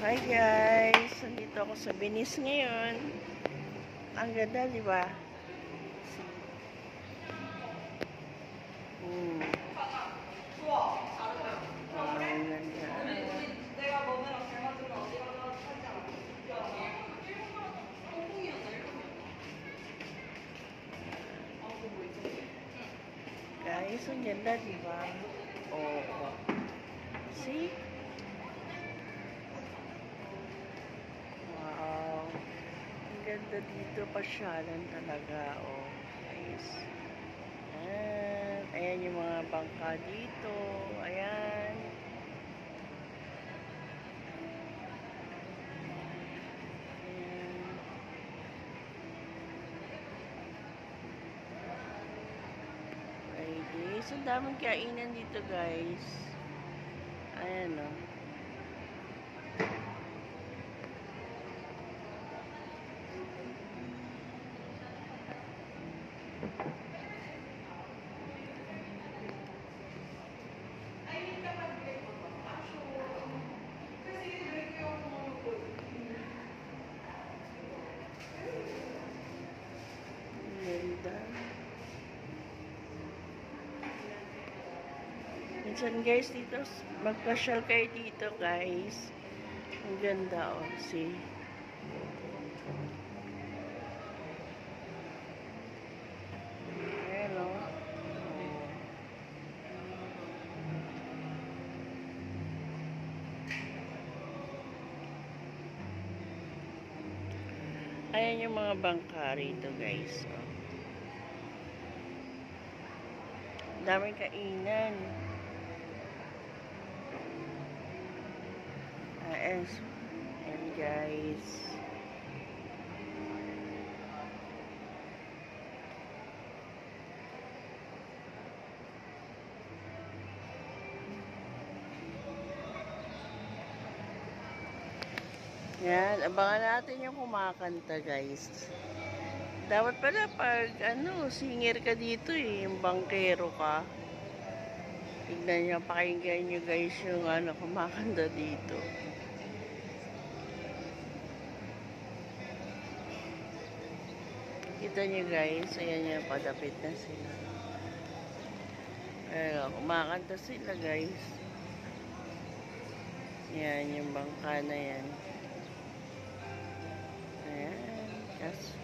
Hi guys! Nandito ako sa Venice ngayon. Ang ganda, di ba? Ang ganda. Guys, ang ganda, di ba? Oo. See? Wow. Ang ganda dito. Pasyalan talaga. Oh, guys. Ayan yung mga bangka dito. Ayan. Friday. So, daming kainan dito, guys. Ayan, o. Ganda. Minsan guys dito, magpasyal kayo dito guys. Ang ganda oh, see. Ayan oh. Ayan yung mga bangka rito guys. Oh. Daming kainan. Ayan guys. Yan, abangan natin yung kumakanta guys. Dapat pala pag singer ka dito yung bangkero ka. Tignan nyo, pakinggan nyo guys yung kumakanta dito. Kita nyo guys, ayan yung padapit na sila. Ayan, kumakanta sila guys. Yan, yung bangka na yan. Ayan, yes.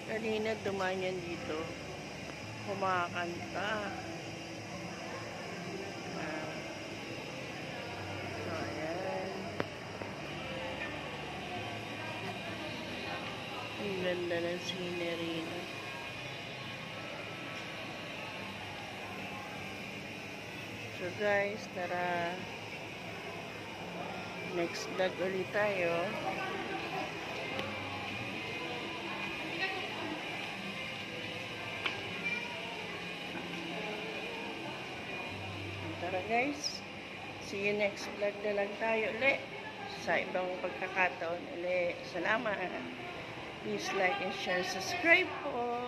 Kanina dumaan yan dito. Kumakanta. So, ayan. Ang ganda ng scenery na. So guys, tara. Next vlog ulit tayo. Tara guys, see you next vlog na lang tayo ulit sa ibang pagkakataon ulit. Salamat. Please like and share, subscribe po.